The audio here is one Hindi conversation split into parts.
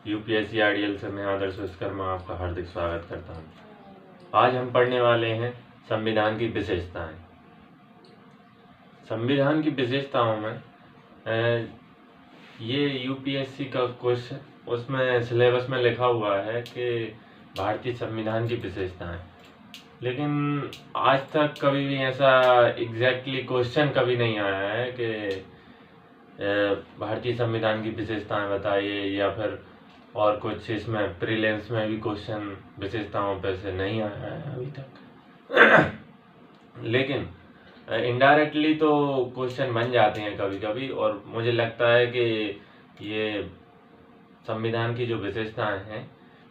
यूपीएससी आईडीएल से मैं आदर्श विश्वकर्मा आपका हार्दिक स्वागत करता हूं। आज हम पढ़ने वाले हैं संविधान की विशेषताएं। संविधान की विशेषताओं में ये यूपीएससी का क्वेश्चन उसमें सिलेबस में लिखा हुआ है कि भारतीय संविधान की विशेषताएं, लेकिन आज तक कभी भी ऐसा एग्जैक्टली क्वेश्चन कभी नहीं आया है कि भारतीय संविधान की विशेषताएं बताइए, या फिर और कुछ इसमें प्रीलिम्स में भी क्वेश्चन विशेषताओं पे से नहीं आया है अभी तक। लेकिन इनडायरेक्टली तो क्वेश्चन बन जाते हैं कभी कभी, और मुझे लगता है कि ये संविधान की जो विशेषताएं हैं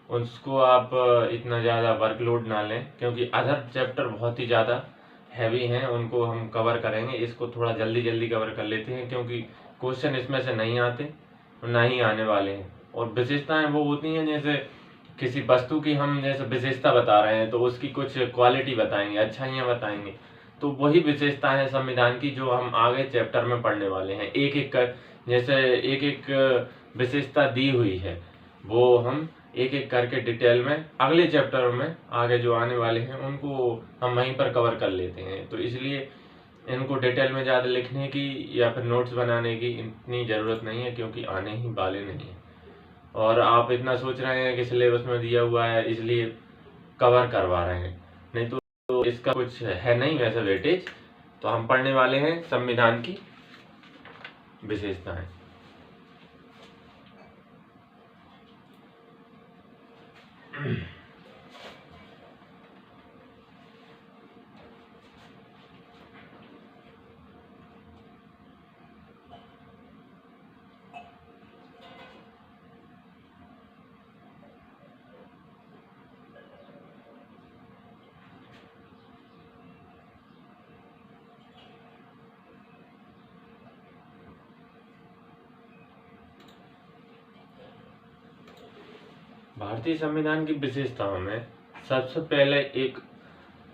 उसको आप इतना ज़्यादा वर्कलोड ना लें, क्योंकि अदर चैप्टर बहुत ही ज़्यादा हैवी हैं, उनको हम कवर करेंगे। इसको थोड़ा जल्दी जल्दी कवर कर लेते हैं, क्योंकि क्वेश्चन इसमें से नहीं आते, ना ही आने वाले हैं। और विशेषताएं वो होती हैं जैसे किसी वस्तु की हम जैसे विशेषता बता रहे हैं तो उसकी कुछ क्वालिटी बताएंगे, अच्छाइयाँ बताएंगे, तो वही विशेषता है संविधान की जो हम आगे चैप्टर में पढ़ने वाले हैं। एक एक कर जैसे एक एक विशेषता दी हुई है वो हम एक एक करके डिटेल में अगले चैप्टर में आगे जो आने वाले हैं उनको हम वहीं पर कवर कर लेते हैं। तो इसलिए इनको डिटेल में ज़्यादा लिखने की या फिर नोट्स बनाने की इतनी ज़रूरत नहीं है, क्योंकि आने ही वाले नहीं है। और आप इतना सोच रहे हैं कि सिलेबस में दिया हुआ है इसलिए कवर करवा रहे हैं, नहीं तो इसका कुछ है नहीं वैसे वेटेज। तो हम पढ़ने वाले हैं संविधान की विशेषताएं। भारतीय संविधान की विशेषताओं में सबसे पहले एक,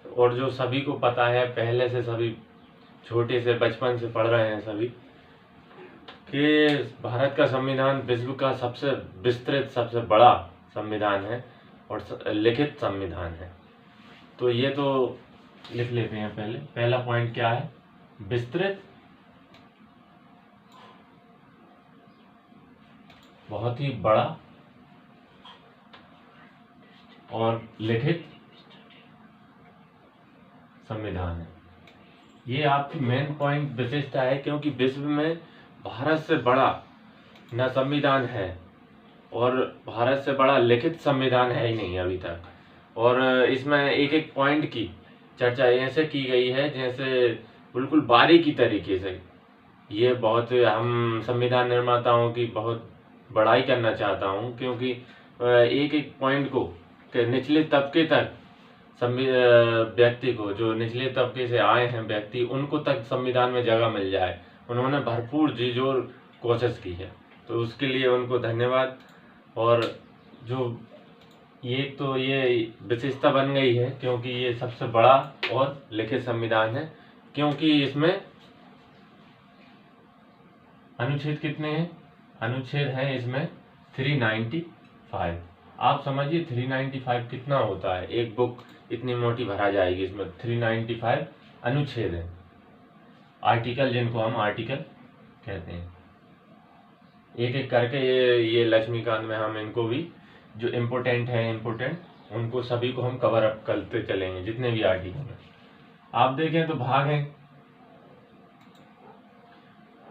और जो सभी को पता है, पहले से सभी छोटे से बचपन से पढ़ रहे हैं सभी, कि भारत का संविधान विश्व का सबसे विस्तृत सबसे बड़ा संविधान है और लिखित संविधान है। तो ये तो लिख लेते हैं। पहला पॉइंट क्या है? विस्तृत, बहुत ही बड़ा और लिखित संविधान है। ये आपकी मेन पॉइंट विशेषता है, क्योंकि विश्व में भारत से बड़ा न संविधान है और भारत से बड़ा लिखित संविधान है ही नहीं अभी तक। और इसमें एक एक पॉइंट की चर्चा ऐसे की गई है जैसे बिल्कुल बारीकी तरीके से। ये बहुत, हम संविधान निर्माताओं की बहुत बड़ाई करना चाहता हूँ, क्योंकि एक एक पॉइंट को निचले तबके तक व्यक्ति को, जो निचले तबके से आए हैं व्यक्ति, उनको तक संविधान में जगह मिल जाए। उन्होंने भरपूर जी-जोर कोशिश की है, तो उसके लिए उनको धन्यवाद। और जो ये विशेषता बन गई है क्योंकि ये सबसे बड़ा और लिखित संविधान है, क्योंकि इसमें अनुच्छेद कितने हैं? अनुच्छेद हैं इसमें 395। आप समझिए 395 कितना होता है। एक बुक इतनी मोटी भरा जाएगी, इसमें 395 अनुच्छेद है, आर्टिकल, जिनको हम आर्टिकल कहते हैं। एक एक करके ये लक्ष्मीकांत में हम इनको भी, जो इम्पोर्टेंट उनको सभी को हम कवर अप करते चलेंगे, जितने भी आर्टिकल हैं। आप देखें तो भाग हैं,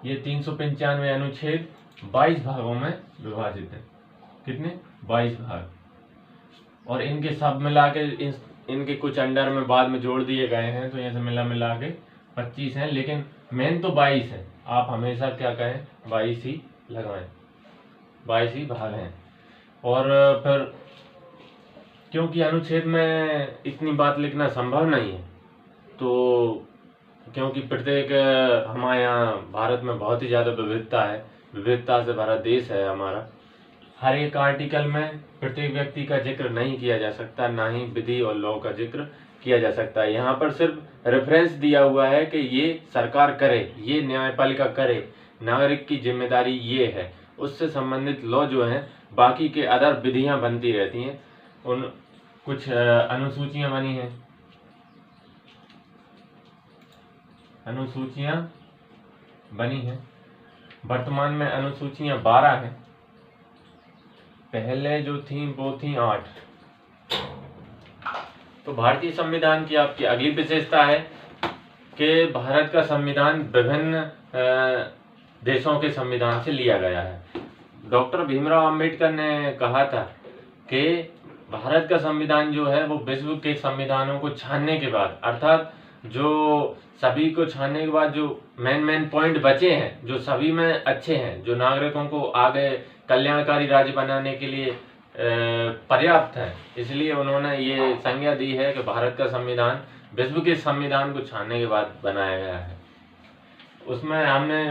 ये 395 अनुच्छेद 22 भागों में विभाजित है। कितने? 22 भाग। और इनके सब मिला के इनके कुछ अंडर में बाद में जोड़ दिए गए हैं, तो यहाँ से मिला के 25 हैं, लेकिन मेन तो 22 है। आप हमेशा क्या कहें? 22 ही लगाएं, 22 ही भाग हैं। और फिर क्योंकि अनुच्छेद में इतनी बात लिखना संभव नहीं है, तो क्योंकि प्रत्येक, हमारे यहाँ भारत में बहुत ही ज़्यादा विविधता है, विविधता से भरा देश है हमारा। हर एक आर्टिकल में प्रत्येक व्यक्ति का जिक्र नहीं किया जा सकता, ना ही विधि और लॉ का जिक्र किया जा सकता है। यहाँ पर सिर्फ रेफरेंस दिया हुआ है कि ये सरकार करे, ये न्यायपालिका करे, नागरिक की जिम्मेदारी ये है, उससे संबंधित लॉ जो हैं, बाकी के अदर विधियां बनती रहती हैं। उन कुछ अनुसूचियां बनी हैं, अनुसूचियां बनी हैं। वर्तमान में अनुसूचियां 12 हैं, पहले जो थी वो थी 8। तो भारतीय संविधान की आपकी अगली विशेषता है कि भारत का संविधान विभिन्न देशों के संविधान से लिया गया है। डॉक्टर भीमराव अंबेडकर ने कहा था कि भारत का संविधान जो है वो विश्व के संविधानों को छानने के बाद, अर्थात जो सभी को छानने के बाद जो मेन पॉइंट बचे हैं, जो सभी में अच्छे हैं, जो नागरिकों को आगे कल्याणकारी राज्य बनाने के लिए पर्याप्त है, इसलिए उन्होंने ये संज्ञा दी है कि भारत का संविधान विश्व के संविधान को छानने के बाद बनाया गया है। उसमें हमने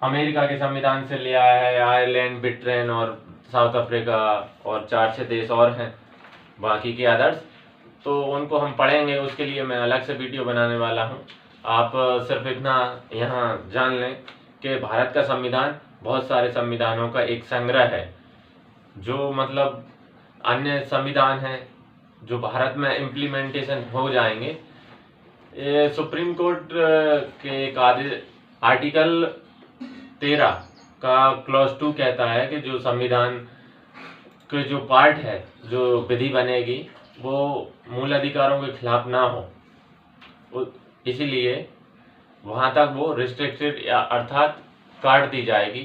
अमेरिका के संविधान से लिया है, आयरलैंड, ब्रिटेन और साउथ अफ्रीका और 4-6 देश और हैं बाकी के अदर्स, तो उनको हम पढ़ेंगे। उसके लिए मैं अलग से वीडियो बनाने वाला हूं। आप सिर्फ इतना यहाँ जान लें कि भारत का संविधान बहुत सारे संविधानों का एक संग्रह है, जो मतलब अन्य संविधान हैं जो भारत में इम्प्लीमेंटेशन हो जाएंगे। सुप्रीम कोर्ट के एक आर्टिकल 13 का क्लॉज 2 कहता है कि जो संविधान के जो पार्ट है, जो विधि बनेगी, वो मूल अधिकारों के खिलाफ ना हो, इसीलिए वहाँ तक वो रिस्ट्रिक्टेड या अर्थात काट दी जाएगी।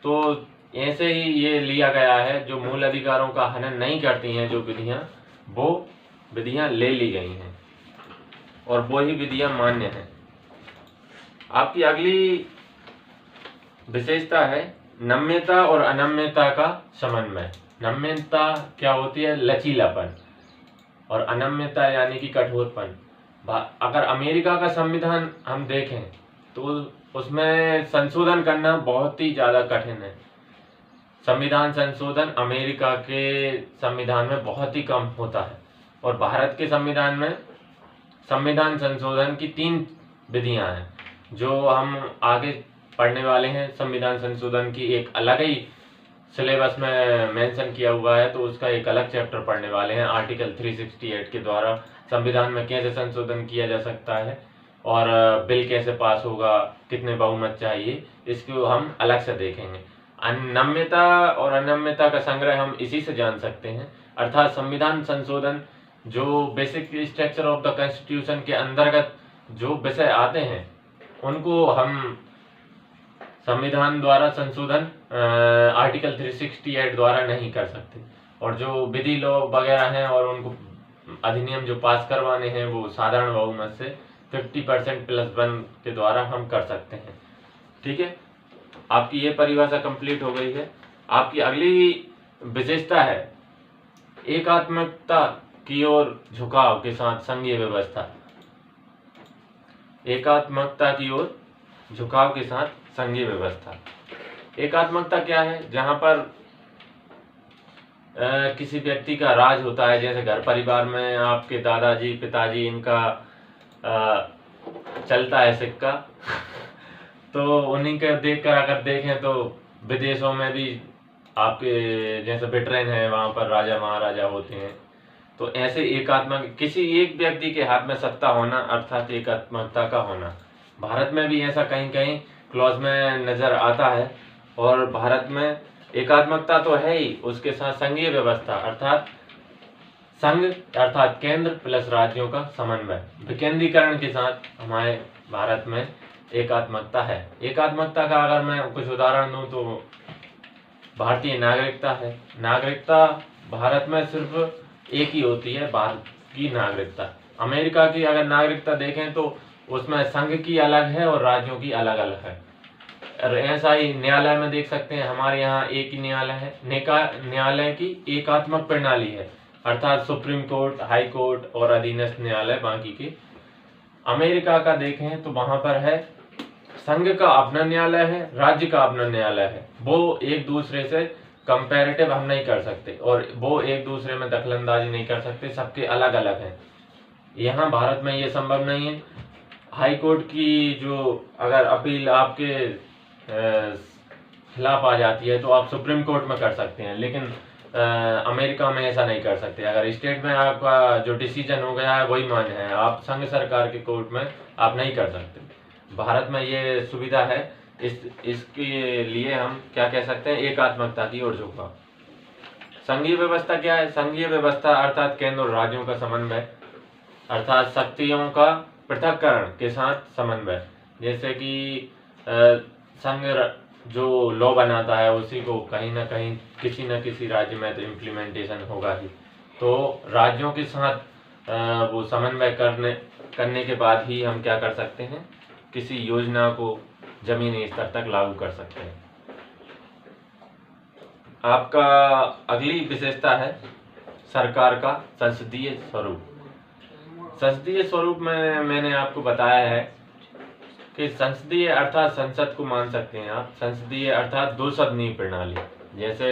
तो ऐसे ही ये लिया गया है, जो मूल अधिकारों का हनन नहीं करती हैं जो विधियाँ, वो विधियाँ ले ली गई हैं और वो ही विधियाँ मान्य हैं। आपकी अगली विशेषता है नम्यता और अनम्यता का समन्वय। नम्यता क्या होती है? लचीलापन, और अनम्यता यानी कि कठोरपन। अगर अमेरिका का संविधान हम देखें तो उसमें संशोधन करना बहुत ही ज़्यादा कठिन है। संविधान संशोधन अमेरिका के संविधान में बहुत ही कम होता है, और भारत के संविधान में संविधान संशोधन की 3 विधियां हैं जो हम आगे पढ़ने वाले हैं। संविधान संशोधन की एक अलग ही सिलेबस में मेंशन किया हुआ है, तो उसका एक अलग चैप्टर पढ़ने वाले हैं। आर्टिकल 368 के द्वारा संविधान में कैसे संशोधन किया जा सकता है और बिल कैसे पास होगा, कितने बहुमत चाहिए, इसको हम अलग से देखेंगे। नम्यता और अनम्यता का संग्रह हम इसी से जान सकते हैं, अर्थात संविधान संशोधन जो basic structure of the constitution के अंतर्गत जो विषय आते हैं उनको हम संविधान द्वारा संशोधन आर्टिकल 368 द्वारा नहीं कर सकते, और जो विधि लॉ वगैरह हैं और उनको अधिनियम जो पास करवाने हैं वो साधारण बहुमत से 50%+1 के द्वारा हम कर सकते हैं। ठीक है, आपकी ये परिभाषा कंप्लीट हो गई है। आपकी अगली विशेषता है एकात्मकता की ओर झुकाव के साथ संघीय व्यवस्था। एकात्मकता की ओर झुकाव के साथ संघीय व्यवस्था। एकात्मकता क्या है? जहां पर किसी व्यक्ति का राज होता है, जैसे घर परिवार में आपके दादाजी, पिताजी, इनका चलता है सिक्का तो उन्हीं के देखकर अगर देखें तो विदेशों में भी आपके जैसे ब्रिटेन है, वहां पर राजा महाराजा होते हैं। तो ऐसे एकात्मक किसी एक व्यक्ति के हाथ में सत्ता होना अर्थात एकात्मकता का होना। भारत में भी ऐसा कहीं कहीं क्लॉज में नजर आता है, और भारत में एकात्मकता तो है ही, उसके साथ संघीय व्यवस्था अर्थात संघ अर्थात केंद्र प्लस राज्यों का समन्वय, विकेंद्रीकरण के साथ हमारे भारत में एकात्मकता है। एकात्मकता का अगर मैं कुछ उदाहरण दूं तो भारतीय नागरिकता है। नागरिकता भारत में सिर्फ एक ही होती है, भारत की नागरिकता। अमेरिका की अगर नागरिकता देखें तो उसमें संघ की अलग है और राज्यों की अलग अलग है। और ऐसा ही न्यायालय में देख सकते हैं, हमारे यहाँ एक ही न्यायालय है। न्यायालय की एकात्मक प्रणाली है, अर्थात सुप्रीम कोर्ट, हाई कोर्ट और अधीनस्थ न्यायालय बाकी के। अमेरिका का देखें तो वहां पर है संघ का अपना न्यायालय है, राज्य का अपना न्यायालय है। वो एक दूसरे से कंपैरेटिव हम नहीं कर सकते और वो एक दूसरे में दखलंदाजी नहीं कर सकते, सबके अलग अलग हैं। यहाँ भारत में ये संभव नहीं है। हाई कोर्ट की जो अगर अपील आपके खिलाफ आ जाती है तो आप सुप्रीम कोर्ट में कर सकते हैं, लेकिन अमेरिका में ऐसा नहीं कर सकते। अगर स्टेट में आपका जो डिसीजन हो गया है वही मान्य है, आप संघ सरकार के कोर्ट में आप नहीं कर सकते। भारत में ये सुविधा है, इसके लिए हम क्या कह सकते हैं, एकात्मकता की ओर झुकाव। संघीय व्यवस्था क्या है? संघीय व्यवस्था अर्थात केंद्र और राज्यों का समन्वय, अर्थात शक्तियों का पृथक्करण के साथ समन्वय। जैसे कि संघ जो लॉ बनाता है उसी को कहीं ना कहीं किसी न किसी राज्य में तो इम्प्लीमेंटेशन होगा ही, तो राज्यों के साथ वो समन्वय करने के बाद ही हम क्या कर सकते हैं, किसी योजना को जमीनी स्तर तक लागू कर सकते हैं। आपका अगली विशेषता है सरकार का संसदीय स्वरूप। संसदीय स्वरूप में मैंने आपको बताया है कि संसदीय अर्थात संसद को मान सकते हैं आप, संसदीय अर्थात दो सदनीय प्रणाली। जैसे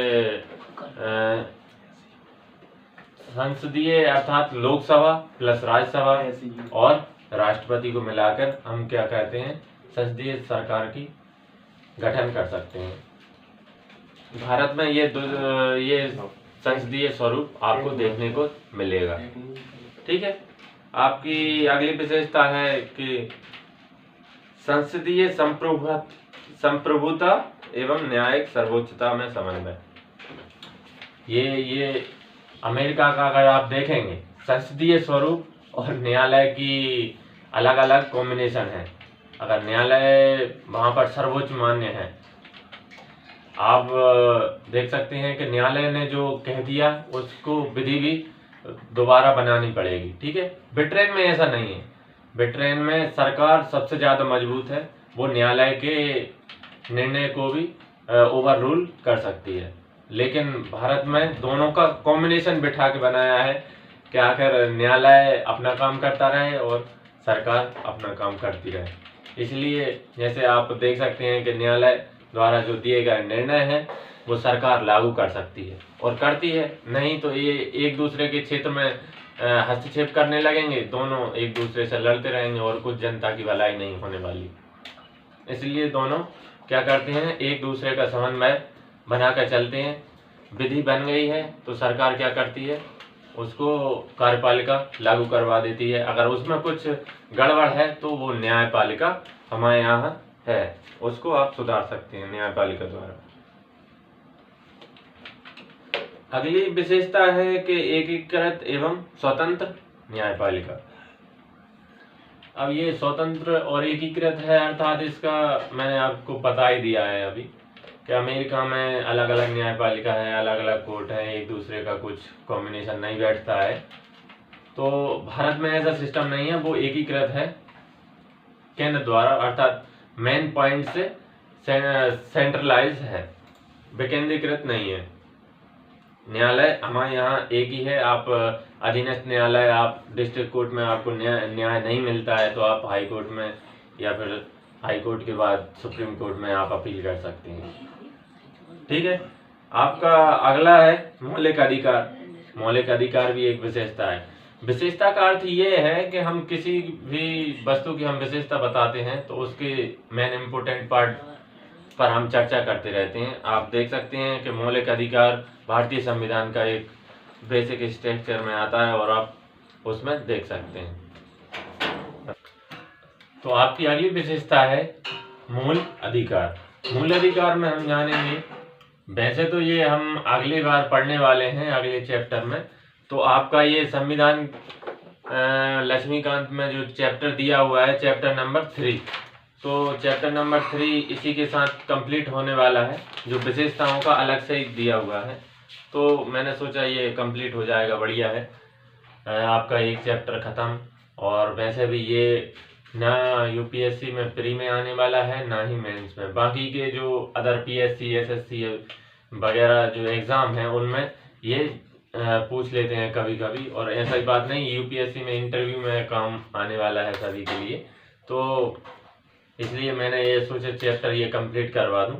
संसदीय अर्थात लोकसभा प्लस राज्यसभा और राष्ट्रपति को मिलाकर हम क्या कहते हैं, संसदीय सरकार की गठन कर सकते हैं। भारत में ये संसदीय स्वरूप आपको देखने को मिलेगा। ठीक है। आपकी अगली विशेषता है कि संसदीय संप्रभुता एवं न्यायिक सर्वोच्चता में समन्वय। ये अमेरिका का अगर आप देखेंगे, संसदीय स्वरूप और न्यायालय की अलग अलग कॉम्बिनेशन है। अगर न्यायालय वहां पर सर्वोच्च मान्य है, आप देख सकते हैं कि न्यायालय ने जो कह दिया उसको विधि भी दोबारा बनानी पड़ेगी। ठीक है। ब्रिटेन में ऐसा नहीं है, ब्रिटेन में सरकार सबसे ज्यादा मजबूत है, वो न्यायालय के निर्णय को भी ओवर रूल कर सकती है। लेकिन भारत में दोनों का कॉम्बिनेशन बिठा के बनाया है कि आखिर न्यायालय अपना काम करता रहे और सरकार अपना काम करती रहे। इसलिए जैसे आप देख सकते हैं कि न्यायालय द्वारा जो दिए गए निर्णय हैं वो सरकार लागू कर सकती है और करती है, नहीं तो ये एक दूसरे के क्षेत्र में हस्तक्षेप करने लगेंगे, दोनों एक दूसरे से लड़ते रहेंगे और कुछ जनता की भलाई नहीं होने वाली। इसलिए दोनों क्या करते हैं, एक दूसरे का समन्वय बनाकर चलते हैं। विधि बन गई है तो सरकार क्या करती है, उसको कार्यपालिका लागू करवा देती है। अगर उसमें कुछ गड़बड़ है तो वो न्यायपालिका हमारे यहाँ है, उसको आप सुधार सकते हैं न्यायपालिका द्वारा। अगली विशेषता है कि एकीकृत एवं स्वतंत्र न्यायपालिका। अब ये स्वतंत्र और एकीकृत है अर्थात इसका मैंने आपको बता ही दिया है अभी कि अमेरिका में अलग अलग न्यायपालिका है, अलग अलग कोर्ट है, एक दूसरे का कुछ कॉम्बिनेशन नहीं बैठता है। तो भारत में ऐसा सिस्टम नहीं है, वो एकीकृत है केंद्र द्वारा, अर्थात मेन पॉइंट से सेंट्रलाइज है, विकेंद्रीकृत नहीं है। न्यायालय हमारे यहाँ एक ही है। आप अधीनस्थ न्यायालय, आप डिस्ट्रिक्ट कोर्ट में आपको न्याय नहीं मिलता है तो आप हाई कोर्ट में या फिर हाई कोर्ट के बाद सुप्रीम कोर्ट में आप अपील कर सकते हैं। ठीक है। आपका अगला है मौलिक अधिकार। मौलिक अधिकार भी एक विशेषता है। विशेषता का अर्थ ये है कि हम किसी भी वस्तु की हम विशेषता बताते हैं तो उसके मेन इम्पोर्टेंट पार्ट पर हम चर्चा करते रहते हैं। आप देख सकते हैं कि मौलिक अधिकार भारतीय संविधान का एक बेसिक स्ट्रक्चर में आता है और आप उसमें देख सकते हैं। तो आपकी अगली विशेषता है मूल अधिकार। मूल अधिकार में हम जानेंगे, वैसे तो ये हम अगली बार पढ़ने वाले हैं अगले चैप्टर में। तो आपका ये संविधान लक्ष्मीकांत में जो चैप्टर दिया हुआ है, चैप्टर नंबर 3, तो चैप्टर नंबर 3 इसी के साथ कंप्लीट होने वाला है, जो विशेषताओं का अलग से ही दिया हुआ है। तो मैंने सोचा ये कंप्लीट हो जाएगा, बढ़िया है, आपका एक चैप्टर ख़त्म। और वैसे भी ये ना यूपीएससी में प्री में आने वाला है ना ही मेंस में। बाकी के जो अदर पीएससी एसएससी वगैरह जो एग्ज़ाम हैं उनमें ये पूछ लेते हैं कभी कभी, और ऐसा ही बात नहीं, यूपीएससी में इंटरव्यू में काम आने वाला है सभी के लिए। तो इसलिए मैंने ये सोचा चैप्टर ये कंप्लीट करवा दूं।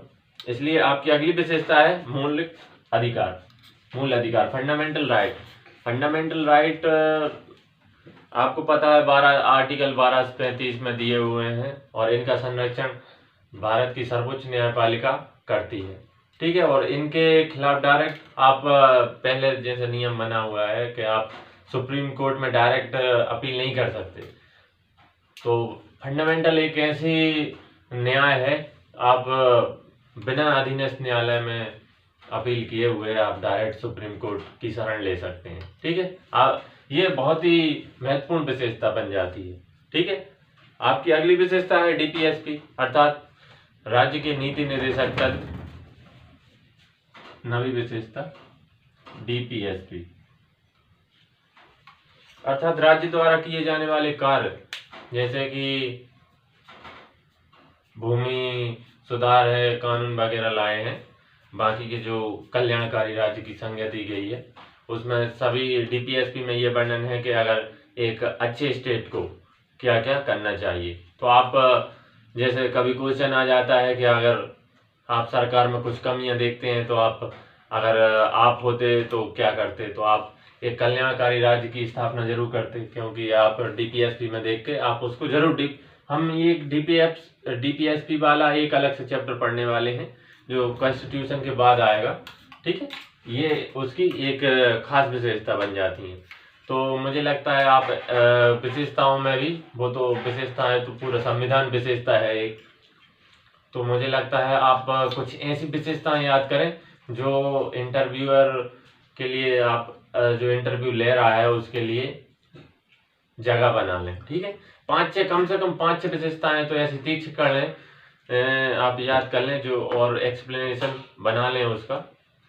इसलिए आपकी अगली विशेषता है मौलिक अधिकार। मूल अधिकार, फंडामेंटल राइट। फंडामेंटल राइट आपको पता है आर्टिकल 12 से 35 में दिए हुए हैं और इनका संरक्षण भारत की सर्वोच्च न्यायपालिका करती है, ठीक है। और इनके खिलाफ डायरेक्ट आप पहले जैसे नियम बना हुआ है कि आप सुप्रीम कोर्ट में डायरेक्ट अपील नहीं कर सकते। तो फंडामेंटल एक ऐसी न्याय है, आप बिना अधीनस्थ न्यायालय में अपील किए हुए आप डायरेक्ट सुप्रीम कोर्ट की शरण ले सकते हैं, ठीक है। आप ये बहुत ही महत्वपूर्ण विशेषता बन जाती है, ठीक है। आपकी अगली विशेषता है डीपीएसपी अर्थात राज्य के नीति निर्देशक तंत्र। नवी विशेषता डीपीएसपी अर्थात राज्य द्वारा किए जाने वाले कार्य, जैसे कि भूमि सुधार है, कानून वगैरह लाए हैं, बाकी के जो कल्याणकारी राज्य की संज्ञा दी गई है उसमें सभी डीपीएसपी में ये वर्णन है कि अगर एक अच्छे स्टेट को क्या क्या करना चाहिए। तो आप जैसे कभी क्वेश्चन आ जाता है कि अगर आप सरकार में कुछ कमियां देखते हैं तो आप अगर आप होते तो क्या करते, तो आप एक कल्याणकारी राज्य की स्थापना जरूर करते, क्योंकि आप डीपीएसपी में देख के आप उसको जरूर हम ये डीपीएसपी वाला एक अलग से चैप्टर पढ़ने वाले हैं जो कॉन्स्टिट्यूशन के बाद आएगा, ठीक है। ये उसकी एक खास विशेषता बन जाती है। तो मुझे लगता है आप विशेषताओं में भी, वो तो विशेषता है तो पूरा संविधान विशेषता है एक, तो मुझे लगता है आप कुछ ऐसी विशेषताएं याद करें जो इंटरव्यूअर के लिए आप जो इंटरव्यू ले रहा है उसके लिए जगह बना लें, ठीक है। कम से कम 5-6 विशेषताएं तो ऐसी तीक्ष्ण कर लें, आप याद कर लें जो, और एक्सप्लेनेशन बना लें उसका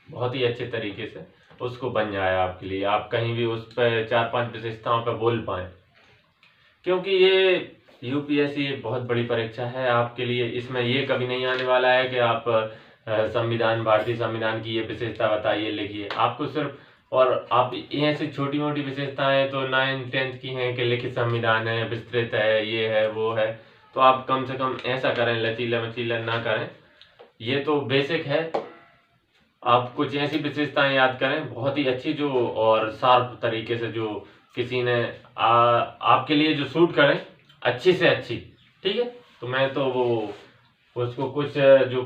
बहुत ही अच्छे तरीके से, उसको बन जाए आपके लिए, आप कहीं भी उस पर 4-5 विशेषताओं पर बोल पाए, क्योंकि ये यूपीएससी एक बहुत बड़ी परीक्षा है आपके लिए। इसमें ये कभी नहीं आने वाला है कि आप भारतीय संविधान की ये विशेषता बताइए लिखिए, आपको सिर्फ, और आप ऐसी छोटी मोटी विशेषताएं तो 9th-10th की हैं कि लिखित संविधान है, विस्तृत है, ये है वो है, तो आप कम से कम ऐसा करें, लचीला मचीला ना करें, ये तो बेसिक है। आप कुछ ऐसी विशेषताएं याद करें बहुत ही अच्छी जो, और शार्प तरीके से, जो किसी ने आपके लिए जो सूट करें अच्छी से अच्छी, ठीक है। तो मैं तो वो उसको कुछ जो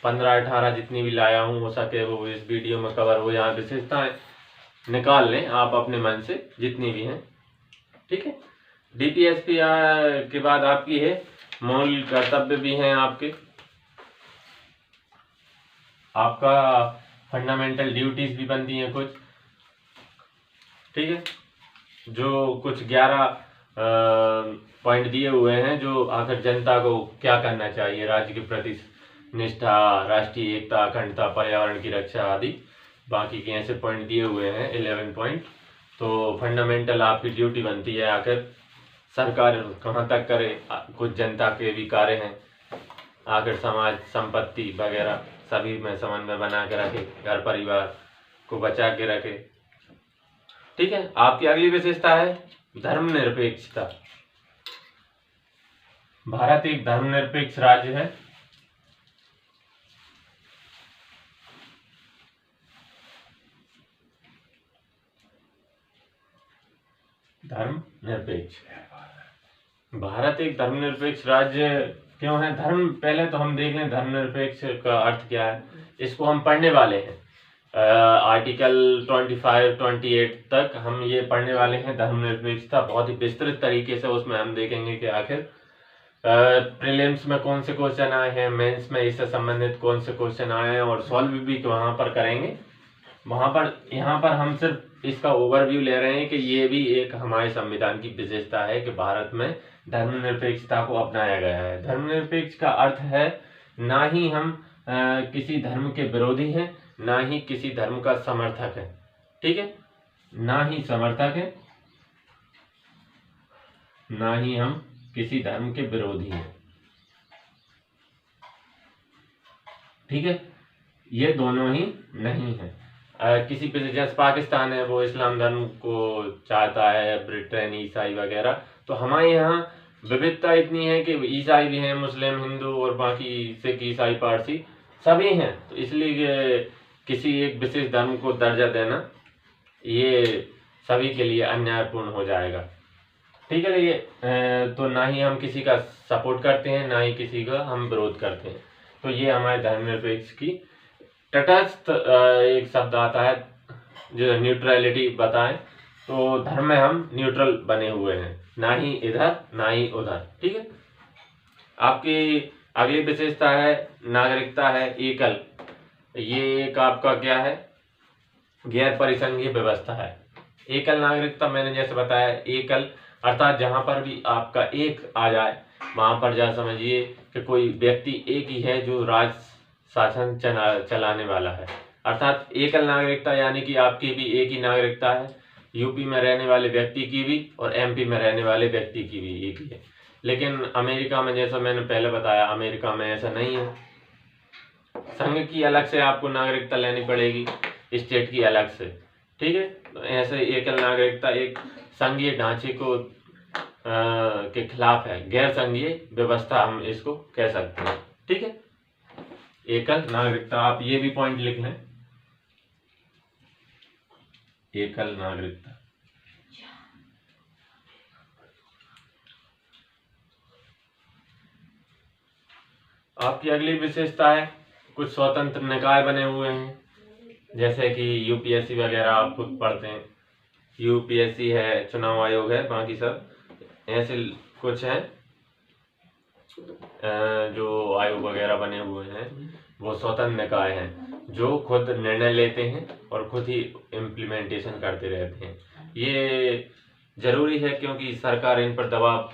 15-18 जितनी भी लाया हूँ, हो सके वो इस वीडियो में कवर हो जाए, विशेषताएं निकाल लें आप अपने मन से जितनी भी हैं, ठीक है। डीपीएसपी के बाद आपकी है मूल कर्तव्य भी हैं आपके, आपका फंडामेंटल ड्यूटीज भी बनती हैं कुछ, ठीक है। जो कुछ 11 पॉइंट दिए हुए हैं जो आखिर जनता को क्या करना चाहिए, राज्य के प्रति निष्ठा, राष्ट्रीय एकता, अखंडता, पर्यावरण की रक्षा आदि, बाकी के ऐसे पॉइंट दिए हुए हैं 11 पॉइंट। तो फंडामेंटल आपकी ड्यूटी बनती है आखिर सरकार कहाँ तक करे, कुछ जनता के भी कार्य हैं, आखिर समाज संपत्ति वगैरह सभी में समन्वय बना के रखे, घर परिवार को बचा के रखे, ठीक है। आपकी अगली विशेषता है धर्मनिरपेक्षता। भारत एक धर्मनिरपेक्ष राज्य है, धर्मनिरपेक्ष। भारत एक धर्मनिरपेक्ष राज्य क्यों है? धर्म, पहले तो हम देख लें धर्मनिरपेक्ष का अर्थ क्या है, इसको हम पढ़ने वाले हैं। आर्टिकल 25-28 तक हम ये पढ़ने वाले हैं। धर्मनिरपेक्षता बहुत ही विस्तृत तरीके से उसमें हम देखेंगे कि आखिर प्रीलिम्स में कौन से क्वेश्चन आए हैं, मेंस में इससे संबंधित कौन से क्वेश्चन आए हैं, और सॉल्व भी वहां पर करेंगे। यहाँ पर हम सिर्फ इसका ओवरव्यू ले रहे हैं कि ये भी एक हमारे संविधान की विशेषता है कि भारत में धर्मनिरपेक्षता को अपनाया गया है। धर्मनिरपेक्ष का अर्थ है ना ही हम किसी धर्म के विरोधी हैं, ना ही किसी धर्म का समर्थक है, ठीक है, ना ही समर्थक है, ना ही हम किसी धर्म के विरोधी हैं, ठीक है, ये दोनों ही नहीं है। किसी पे जैसे पाकिस्तान है वो इस्लाम धर्म को चाहता है, ब्रिटेन ईसाई वगैरह, तो हमारे यहाँ विविधता इतनी है कि ईसाई भी हैं, मुस्लिम, हिंदू और बाकी सिख, ईसाई, पारसी सभी हैं। तो इसलिए किसी एक विशेष धर्म को दर्जा देना ये सभी के लिए अन्यायपूर्ण हो जाएगा, ठीक है। ये तो ना ही हम किसी का सपोर्ट करते हैं, ना ही किसी का हम विरोध करते हैं। तो ये हमारे धर्मनिरपेक्ष की तटस्थ एक शब्द आता है जो न्यूट्रलिटी बताएं। तो धर्म में हम न्यूट्रल बने हुए हैं, ना ही इधर ना ही उधर। ठीक है। आपकी अगली विशेषता है नागरिकता है एकल। ये एक आपका क्या है, गैर परिसंघीय व्यवस्था है। एकल नागरिकता मैंने जैसे बताया, एकल अर्थात जहां पर भी आपका एक आ जाए वहां पर जा समझिए कि कोई व्यक्ति एक ही है जो राज शासन चलाने वाला है। अर्थात एकल नागरिकता यानी कि आपकी भी एक ही नागरिकता है, यूपी में रहने वाले व्यक्ति की भी और एमपी में रहने वाले व्यक्ति की भी एक ही है। लेकिन अमेरिका में जैसा मैंने पहले बताया, अमेरिका में ऐसा नहीं है। संघ की अलग से आपको नागरिकता लेनी पड़ेगी, स्टेट की अलग से। ठीक है। तो ऐसे एकल नागरिकता एक संघीय ढांचे को के खिलाफ है, गैर संघीय व्यवस्था हम इसको कह सकते हैं। ठीक है। एकल नागरिकता, आप ये भी पॉइंट लिख लें, एकल नागरिकता। आपकी अगली विशेषता है कुछ स्वतंत्र निकाय बने हुए हैं, जैसे कि यूपीएससी वगैरह आप खुद पढ़ते हैं। यूपीएससी है, चुनाव आयोग है, बाकी सब ऐसे कुछ हैं जो आयोग वगैरह बने हुए हैं, वो स्वतंत्र निकाय हैं जो खुद निर्णय लेते हैं और खुद ही इम्प्लीमेंटेशन करते रहते हैं। ये जरूरी है क्योंकि सरकार इन पर दबाव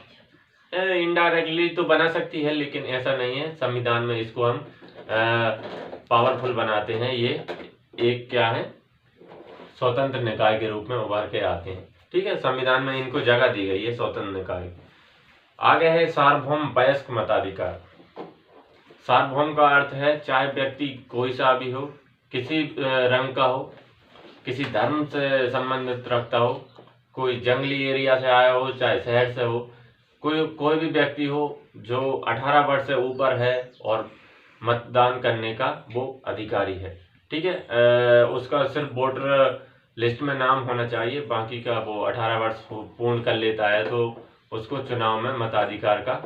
इनडायरेक्टली तो बना सकती है, लेकिन ऐसा नहीं है। संविधान में इसको हम पावरफुल बनाते हैं। ये एक क्या है, स्वतंत्र निकाय के रूप में उभर के आते हैं। ठीक है। संविधान में इनको जगह दी गई है स्वतंत्र निकाय। आगे है सार्वभौम वयस्क मताधिकार। सार्वभौम का अर्थ है चाहे व्यक्ति कोई सा भी हो, किसी रंग का हो, किसी धर्म से संबंधित रखता हो, कोई जंगली एरिया से आया हो चाहे शहर से हो, कोई भी व्यक्ति हो जो 18 वर्ष से ऊपर है और मतदान करने का वो अधिकारी है। ठीक है। उसका सिर्फ वोटर लिस्ट में नाम होना चाहिए, बाकी का वो 18 वर्ष पूर्ण कर लेता है तो उसको चुनाव में मताधिकार का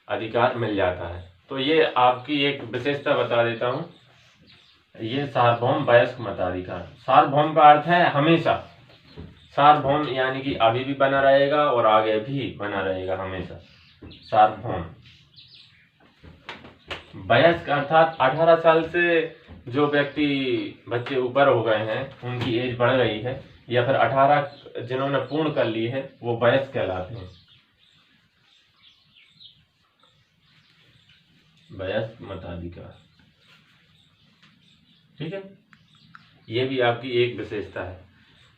अधिकार मिल जाता है। तो ये आपकी एक विशेषता बता देता हूँ, ये सार्वभौम वयस्क मताधिकार। सार्वभौम का अर्थ है हमेशा, सार्वभौम यानी कि अभी भी बना रहेगा और आगे भी बना रहेगा हमेशा, सार्वभौम। वयस्क अर्थात 18 साल से जो व्यक्ति बच्चे ऊपर हो गए हैं, उनकी एज बढ़ गई है, या फिर 18 जिन्होंने पूर्ण कर ली है वो वयस्क कहलाते हैं, वयस्क मताधिकार। ठीक है। ये भी आपकी एक विशेषता है।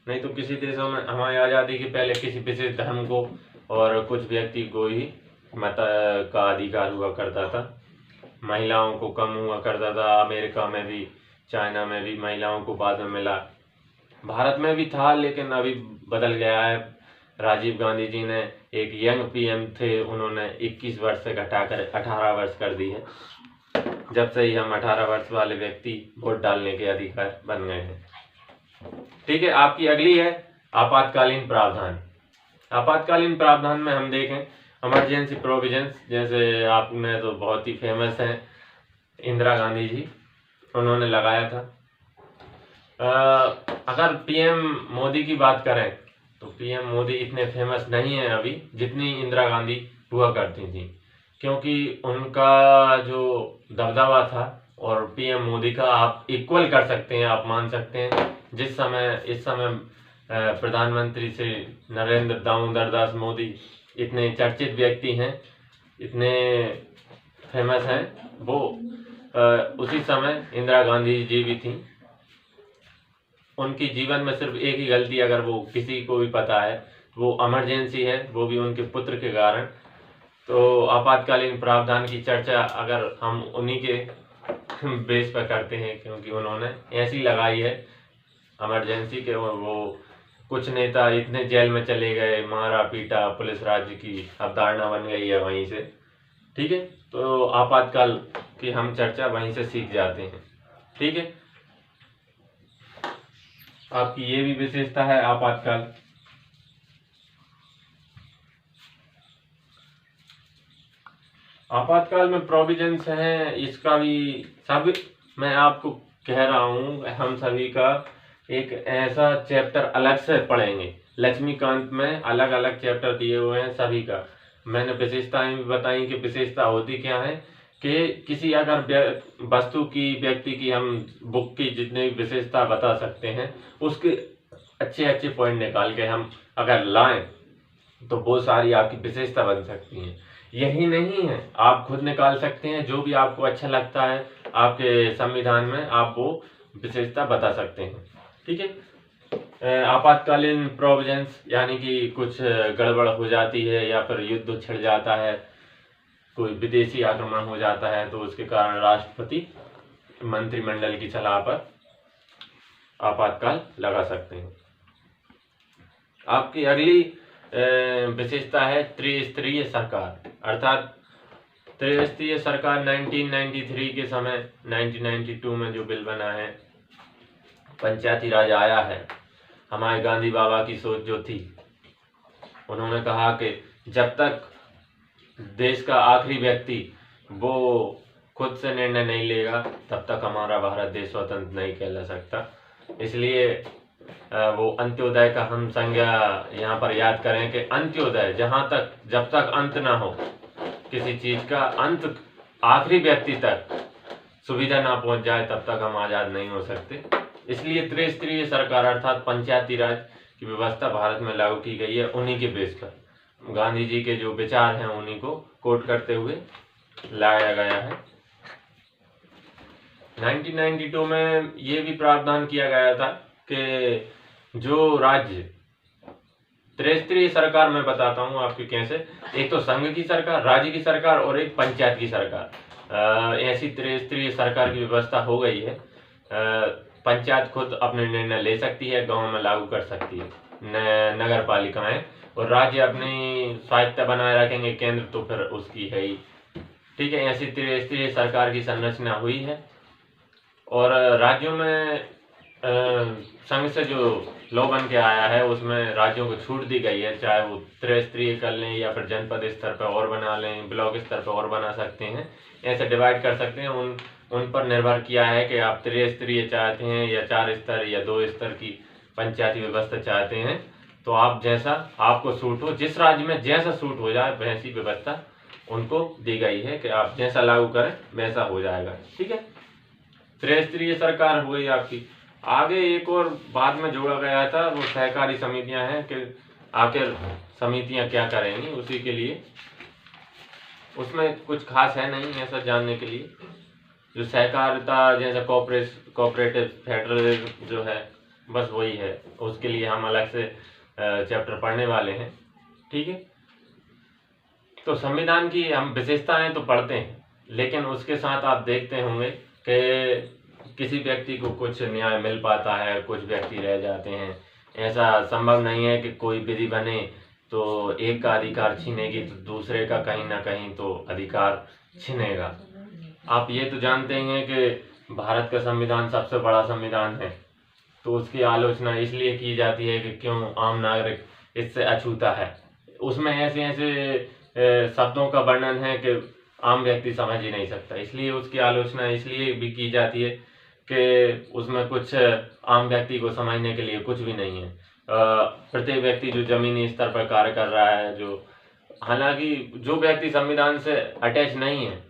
नहीं तो किसी देशों में हमारी आज़ादी के पहले किसी विशेष धर्म को और कुछ व्यक्ति को ही मत का अधिकार हुआ करता था, महिलाओं को कम हुआ करता था। अमेरिका में भी, चाइना में भी महिलाओं को बाद में मिला, भारत में भी था, लेकिन अभी बदल गया है। राजीव गांधी जी ने, एक यंग पीएम थे, उन्होंने 21 वर्ष से घटाकर 18 वर्ष कर दी है। जब से ही हम 18 वर्ष वाले व्यक्ति वोट डालने के अधिकार बन गए हैं। ठीक है। आपकी अगली है आपातकालीन प्रावधान। आपातकालीन प्रावधान में हम देखें इमरजेंसी प्रोविजंस, जैसे आपने तो बहुत ही फेमस है इंदिरा गांधी जी, उन्होंने लगाया था। अगर पीएम मोदी की बात करें तो पीएम मोदी इतने फेमस नहीं है अभी जितनी इंदिरा गांधी हुआ करती थी, क्योंकि उनका जो दबदबा था और पीएम मोदी का आप इक्वल कर सकते हैं, आप मान सकते हैं। इस समय प्रधानमंत्री श्री नरेंद्र दामोदर दास मोदी इतने चर्चित व्यक्ति हैं, इतने फेमस हैं, वो उसी समय इंदिरा गांधी जी भी थी। उनकी जीवन में सिर्फ एक ही गलती अगर वो किसी को भी पता है, वो इमरजेंसी है, वो भी उनके पुत्र के कारण। तो आपातकालीन प्रावधान की चर्चा अगर हम उन्हीं के बेस पर करते हैं, क्योंकि उन्होंने ऐसी लगाई है इमरजेंसी के। वो कुछ नेता इतने जेल में चले गए, मारा पीटा, पुलिस राज्य की अवधारणा बन गई है वहीं से। ठीक है। तो आपातकाल की हम चर्चा वहीं से सीख जाते हैं। ठीक है। आपकी ये भी विशेषता है आपातकाल। आपातकाल में प्रोविजंस हैं, इसका भी सब मैं आपको कह रहा हूँ, हम सभी का एक ऐसा चैप्टर अलग से पढ़ेंगे। लक्ष्मीकांत में अलग अलग चैप्टर दिए हुए हैं सभी का। मैंने विशेषताएं भी बताई कि विशेषता होती क्या है, कि किसी अगर वस्तु की, व्यक्ति की, हम बुक की जितनी भी विशेषता बता सकते हैं, उसके अच्छे अच्छे पॉइंट निकाल के हम अगर लाएं तो बहुत सारी आपकी विशेषता बन सकती हैं। यही नहीं है, आप खुद निकाल सकते हैं, जो भी आपको अच्छा लगता है आपके संविधान में आप वो विशेषता बता सकते हैं। ठीक है। आपातकालीन प्रोविजंस यानी कि कुछ गड़बड़ हो जाती है या फिर युद्ध छिड़ जाता है, कोई विदेशी आक्रमण हो जाता है, तो उसके कारण राष्ट्रपति मंत्रिमंडल की सलाह पर आपातकाल लगा सकते हैं। आपकी अगली विशेषता है त्रिस्तरीय सरकार, अर्थात त्रिस्तरीय सरकार 1993 के समय 1992 में जो बिल बना है, पंचायती राज आया है, हमारे गांधी बाबा की सोच जो थी, उन्होंने कहा कि जब तक देश का आखिरी व्यक्ति वो खुद से निर्णय नहीं लेगा तब तक हमारा भारत देश स्वतंत्र नहीं कहला सकता। इसलिए वो अंत्योदय का हम संज्ञा यहाँ पर याद करें कि अंत्योदय, जहाँ तक, जब तक अंत ना हो किसी चीज का, अंत आखिरी व्यक्ति तक सुविधा ना पहुंच जाए, तब तक हम आजाद नहीं हो सकते। इसलिए त्रिस्तरीय सरकार अर्थात पंचायती राज की व्यवस्था भारत में लागू की गई है, उन्हीं के बेस पर, गांधी जी के जो विचार हैं उन्हीं को कोट करते हुए लाया गया है। 1992 में ये भी प्रावधान किया गया था कि जो राज्य, त्रिस्तरीय सरकार मैं बताता हूँ आपको कैसे, एक तो संघ की सरकार, राज्य की सरकार और एक पंचायत की सरकार, ऐसी त्रिस्तरीय सरकार की व्यवस्था हो गई है। पंचायत खुद अपने निर्णय ले सकती है, गांव में लागू कर सकती है, नगर पालिकाएं, और राज्य अपनी स्वायत्ता बनाए रखेंगे, केंद्र तो फिर उसकी है ही। ठीक है, ऐसी त्रिस्तरीय सरकार की संरचना हुई है। और राज्यों में संघ से जो लॉ बन के आया है उसमें राज्यों को छूट दी गई है, चाहे वो त्रिस्तरीय कर लें या फिर जनपद स्तर पर और बना लें, ब्लॉक स्तर पर और बना सकते हैं, ऐसे डिवाइड कर सकते हैं। उन पर निर्भर किया है कि आप त्रिस्तरीय चाहते हैं या 4 स्तर या 2 स्तर की पंचायती व्यवस्था चाहते हैं, तो आप जैसा आपको सूट हो, जिस राज्य में जैसा सूट हो जाए वैसी व्यवस्था उनको दी गई है कि आप जैसा लागू करें वैसा हो जाएगा। ठीक है, त्रिस्तरीय सरकार हो गई आपकी। आगे एक और बाद में जोड़ा गया था, वो सहकारी समितियां हैं कि आखिर समितियां क्या करेंगी, उसी के लिए, उसमें कुछ खास है नहीं ऐसा जानने के लिए। जो सहकारिता जैसा कोऑपरेटिव फेडरलिज्म जो है, बस वही है, उसके लिए हम अलग से चैप्टर पढ़ने वाले हैं। ठीक है, तो संविधान की हम विशेषताएं तो पढ़ते हैं, लेकिन उसके साथ आप देखते होंगे कि किसी व्यक्ति को कुछ न्याय मिल पाता है, कुछ व्यक्ति रह जाते हैं। ऐसा संभव नहीं है कि कोई विधि बने तो एक का अधिकार छीनेगी तो दूसरे का कहीं ना कहीं तो अधिकार छीनेगा। आप ये तो जानते हैं कि भारत का संविधान सबसे बड़ा संविधान है, तो उसकी आलोचना इसलिए की जाती है कि क्यों आम नागरिक इससे अछूता है। उसमें ऐसे ऐसे शब्दों का वर्णन है कि आम व्यक्ति समझ ही नहीं सकता, इसलिए उसकी आलोचना इसलिए भी की जाती है कि उसमें कुछ आम व्यक्ति को समझने के लिए कुछ भी नहीं है। प्रत्येक व्यक्ति जो जमीनी स्तर पर कार्य कर रहा है, जो हालांकि जो व्यक्ति संविधान से अटैच नहीं है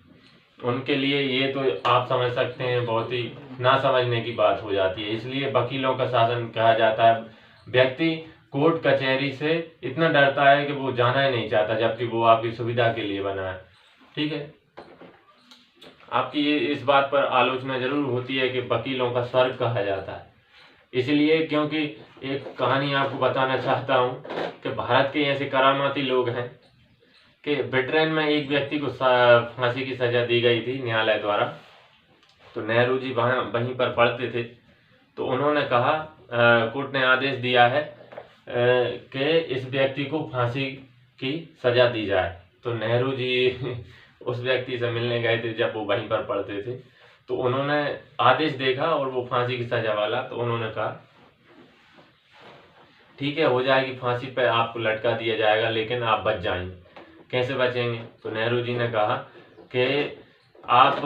उनके लिए ये तो आप समझ सकते हैं बहुत ही ना समझने की बात हो जाती है। इसलिए वकीलों का शासन कहा जाता है। व्यक्ति कोर्ट कचहरी से इतना डरता है कि वो जाना ही नहीं चाहता, जबकि वो आपकी सुविधा के लिए बना है। ठीक है, आपकी ये इस बात पर आलोचना जरूर होती है कि वकीलों का स्वर्ग कहा जाता है, इसलिए क्योंकि एक कहानी आपको बताना चाहता हूँ कि भारत के ऐसे करामाती लोग हैं कि ब्रिटेन में एक व्यक्ति को फांसी की सजा दी गई थी न्यायालय द्वारा। तो नेहरू जी वहीं पर पढ़ते थे, तो उन्होंने कहा, कोर्ट ने आदेश दिया है कि इस व्यक्ति को फांसी की सजा दी जाए। तो नेहरू जी उस व्यक्ति से मिलने गए थे जब वो वहीं पर पढ़ते थे, तो उन्होंने आदेश देखा और वो फांसी की सजा वाला, तो उन्होंने कहा ठीक है, हो जाएगी फांसी पे, आपको लटका दिया जाएगा, लेकिन आप बच जाएंगे। कैसे बचेंगे? तो नेहरू जी ने कहा कि आप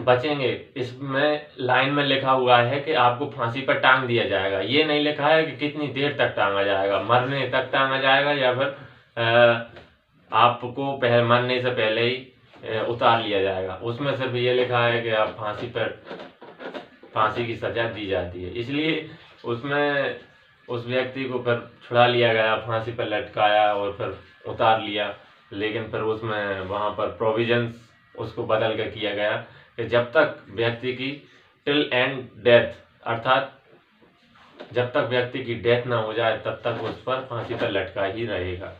बचेंगे। इसमें लाइन में लिखा हुआ है कि आपको फांसी पर टांग दिया जाएगा। ये नहीं लिखा है कि कितनी देर तक टांगा जाएगा, मरने तक टांगा जाएगा या फिर आपको मरने से पहले ही उतार लिया जाएगा। उसमें सिर्फ ये लिखा है कि आप फांसी की सजा दी जाती है। इसलिए उसमें उस व्यक्ति को फिर छुड़ा लिया गया, फांसी पर लटकाया और फिर उतार लिया। लेकिन फिर उसमें वहाँ पर प्रोविजंस उसको बदल कर किया गया कि जब तक व्यक्ति की टिल एंड डेथ, अर्थात जब तक व्यक्ति की डेथ ना हो जाए तब तक उस पर फांसी पर लटका ही रहेगा।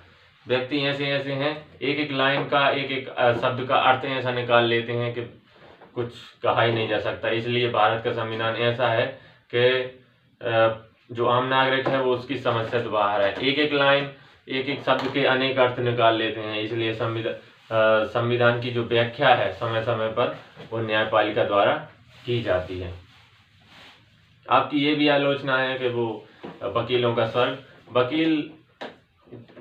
व्यक्ति ऐसे ऐसे हैं, एक एक लाइन का एक एक शब्द का अर्थ ऐसा निकाल लेते हैं कि कुछ कहा ही नहीं जा सकता। इसलिए भारत का संविधान ऐसा है कि जो आम नागरिक है वो उसकी समझ से तो बाहर है। एक एक लाइन एक एक शब्द के अनेक अर्थ निकाल लेते हैं। इसलिए संविधान की जो व्याख्या है समय समय पर वो न्यायपालिका द्वारा की जाती है। आपकी ये भी आलोचना है कि वो वकीलों का स्वर्ग,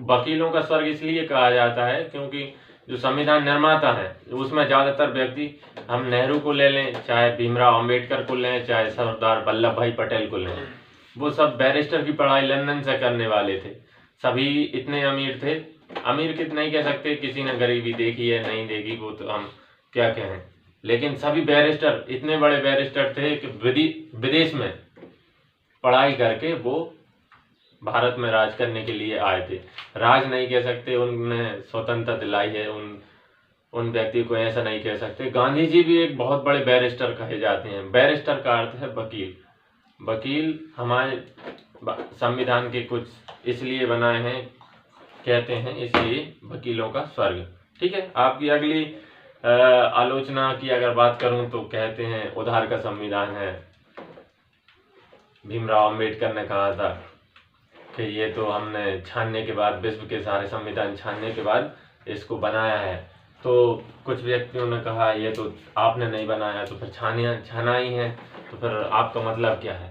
वकीलों का स्वर्ग इसलिए कहा जाता है क्योंकि जो संविधान निर्माता है उसमें ज्यादातर व्यक्ति, हम नेहरू को ले लें, चाहे भीमराव अंबेडकर को लें, चाहे सरदार वल्लभ भाई पटेल को लें, वो सब बैरिस्टर की पढ़ाई लंदन से करने वाले थे। सभी इतने अमीर थे, अमीर कितना नहीं कह सकते, किसी ने गरीबी देखी है नहीं देखी वो तो हम क्या कहें, लेकिन सभी बैरिस्टर इतने बड़े बैरिस्टर थे कि विदेश में पढ़ाई करके वो भारत में राज करने के लिए आए थे। राज नहीं कह सकते, उनने स्वतंत्रता दिलाई है, उन व्यक्ति को ऐसा नहीं कह सकते। गांधी जी भी एक बहुत बड़े बैरिस्टर कहे जाते हैं। बैरिस्टर का अर्थ है वकील। वकील हमारे संविधान के कुछ इसलिए बनाए हैं, कहते हैं इसलिए वकीलों का स्वर्ग। ठीक है। आपकी अगली आलोचना की अगर बात करूं तो कहते हैं उधार का संविधान है। भीमराव अंबेडकर ने कहा था कि ये तो हमने छानने के बाद, विश्व के सारे संविधान छानने के बाद इसको बनाया है। तो कुछ व्यक्तियों ने कहा ये तो आपने नहीं बनाया, तो फिर छाना ही है, तो फिर आपका मतलब क्या है।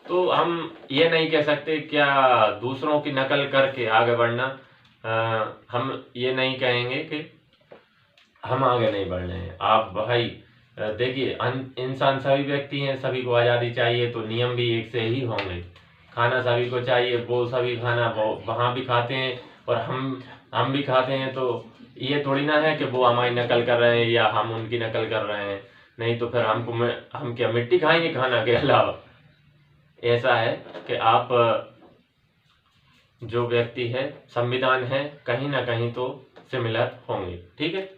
तो हम ये नहीं कह सकते क्या दूसरों की नकल करके आगे बढ़ना, हम ये नहीं कहेंगे कि हम आगे नहीं बढ़ रहे हैं। आप भाई देखिए, इंसान सभी व्यक्ति हैं, सभी को आज़ादी चाहिए, तो नियम भी एक से ही होंगे। खाना सभी को चाहिए, वो सभी खाना वहाँ भी खाते हैं और हम भी खाते हैं। तो ये थोड़ी ना है कि वो हमारी नकल कर रहे हैं या हम उनकी नकल कर रहे हैं। नहीं तो फिर हम क्या मिट्टी खाएंगे खाना के अलावा। ऐसा है कि आप जो व्यक्ति है, संविधान है, कहीं ना कहीं तो सिमिलर होंगे। ठीक है।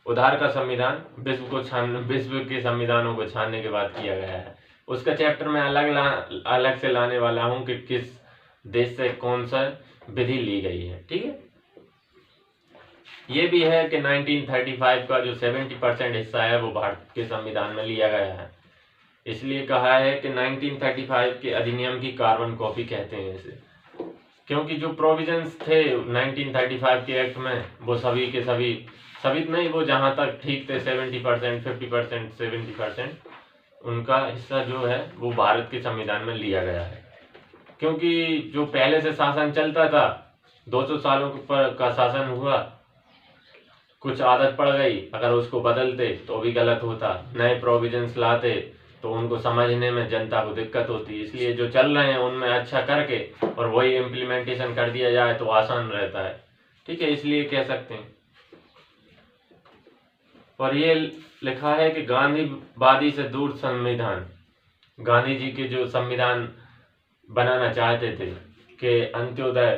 उधार का संविधान विश्व के संविधानों को छानने के बाद किया गया है। उसका चैप्टर मैं अलग से लाने वाला हूं कि किस देश से कौन सा विधि ली गई है। ठीक है। ये भी है कि 1935 का जो 70% हिस्सा है वो भारत के संविधान में लिया गया है। इसलिए कहा है कि 1935 के अधिनियम की कार्बन कॉपी कहते हैं इसे, क्योंकि जो प्रोविजंस थे 1935 के एक्ट में वो सभी के सभी नहीं, वो जहां तक ठीक थे 70%, 50%, 70% उनका हिस्सा जो है वो भारत के संविधान में लिया गया है। क्योंकि जो पहले से शासन चलता था, 200 सालों का शासन हुआ, कुछ आदत पड़ गई, अगर उसको बदलते तो भी गलत होता, नए प्रोविजंस लाते तो उनको समझने में जनता को दिक्कत होती। इसलिए जो चल रहे हैं उनमें अच्छा करके और वही इम्प्लीमेंटेशन कर दिया जाए तो आसान रहता है। ठीक है। इसलिए कह सकते हैं। और ये लिखा है कि गांधीवादी से दूर संविधान, गांधी जी के जो संविधान बनाना चाहते थे कि अंत्योदय,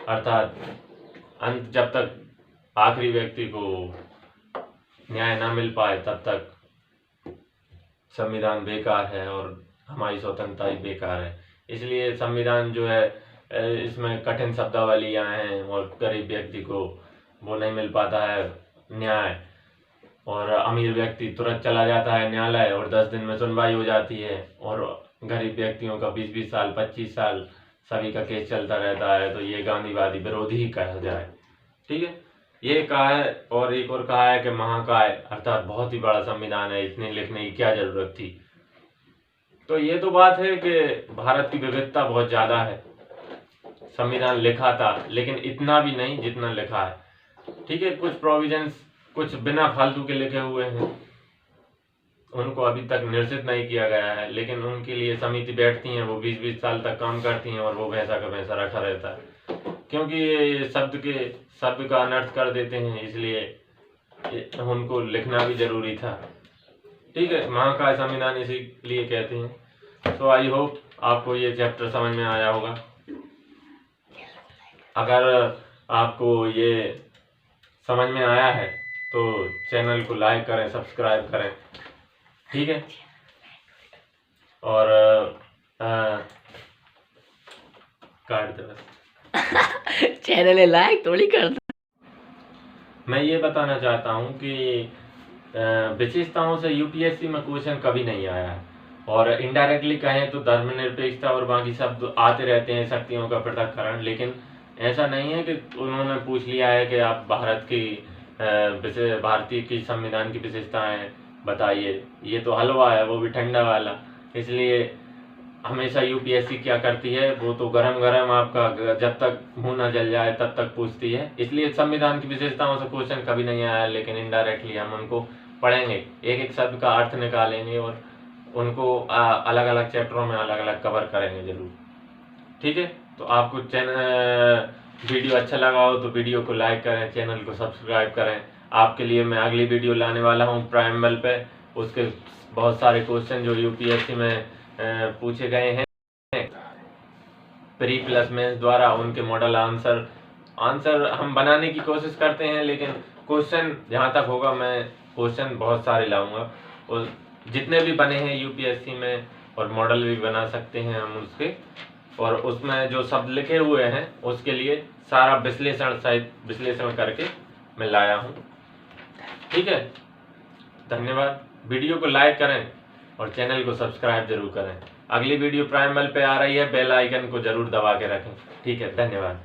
अर्थात अंत, जब तक आखिरी व्यक्ति को न्याय ना मिल पाए तब तक संविधान बेकार है और हमारी स्वतंत्रता ही बेकार है। इसलिए संविधान जो है इसमें कठिन शब्दावलियां हैं और गरीब व्यक्ति को वो नहीं मिल पाता है न्याय, और अमीर व्यक्ति तुरंत चला जाता है न्यायालय और 10 दिन में सुनवाई हो जाती है, और गरीब व्यक्तियों का 20-20 साल 25 साल सभी का केस चलता रहता है। तो ये गांधीवादी विरोधी ही कहा जाए। ठीक है। ये कहा है। और एक और कहा है कि महाकाय, अर्थात बहुत ही बड़ा संविधान है, इतने लिखने की क्या जरूरत थी। तो ये तो बात है कि भारत की विविधता बहुत ज्यादा है। संविधान लिखा था लेकिन इतना भी नहीं जितना लिखा है। ठीक है। कुछ प्रोविजंस कुछ बिना फालतू के लिखे हुए हैं, उनको अभी तक निर्देशित नहीं किया गया है, लेकिन उनके लिए समिति बैठती हैं, वो 20-20 साल तक काम करती हैं और वो वैसा का वैसा रखा रहता है, क्योंकि ये शब्द का अनर्थ कर देते हैं, इसलिए उनको लिखना भी जरूरी था। ठीक है, महाकाय संविधान इसीलिए कहते हैं। तो आई होप आपको ये चैप्टर समझ में आया होगा। अगर आपको ये समझ में आया है तो चैनल को लाइक करें, सब्सक्राइब करें, ठीक है। और काट दे बस। चैनल लाइक थोड़ी कर दो। मैं ये बताना चाहता हूँ कि विशेषताओं से यूपीएससी में क्वेश्चन कभी नहीं आया है, और इनडायरेक्टली कहें तो धर्मनिरपेक्षता और बाकी शब्द आते रहते हैं, शक्तियों का पृथक्करण, लेकिन ऐसा नहीं है कि उन्होंने पूछ लिया है कि आप भारतीय की संविधान की विशेषताएं बताइए। ये तो हलवा है, वो भी ठंडा वाला। इसलिए हमेशा यूपीएससी क्या करती है, वो तो गरम गरम आपका जब तक मुंह ना जल जाए तब तक पूछती है। इसलिए संविधान की विशेषताओं से क्वेश्चन कभी नहीं आया, लेकिन इनडायरेक्टली हम उनको पढ़ेंगे, एक एक शब्द का अर्थ निकालेंगे और उनको अलग अलग चैप्टरों में अलग अलग कवर करेंगे जरूर, ठीक है। तो आपको वीडियो अच्छा लगा हो तो वीडियो को लाइक करें, चैनल को सब्सक्राइब करें। आपके लिए मैं अगली वीडियो लाने वाला हूँ प्राइमल पे, उसके बहुत सारे क्वेश्चन जो यूपीएससी में पूछे गए हैं प्री प्लस मेंस द्वारा, उनके मॉडल आंसर हम बनाने की कोशिश करते हैं, लेकिन क्वेश्चन जहाँ तक होगा मैं क्वेश्चन बहुत सारे लाऊंगा, और जितने भी बने हैं यूपीएससी में, और मॉडल भी बना सकते हैं हम उसके, और उसमें जो शब्द लिखे हुए हैं उसके लिए सारा विश्लेषण करके मैं लाया हूँ, ठीक है। धन्यवाद। वीडियो को लाइक करें और चैनल को सब्सक्राइब जरूर करें। अगली वीडियो प्राइमल पे आ रही है, बेल आइकन को जरूर दबा के रखें, ठीक है। धन्यवाद।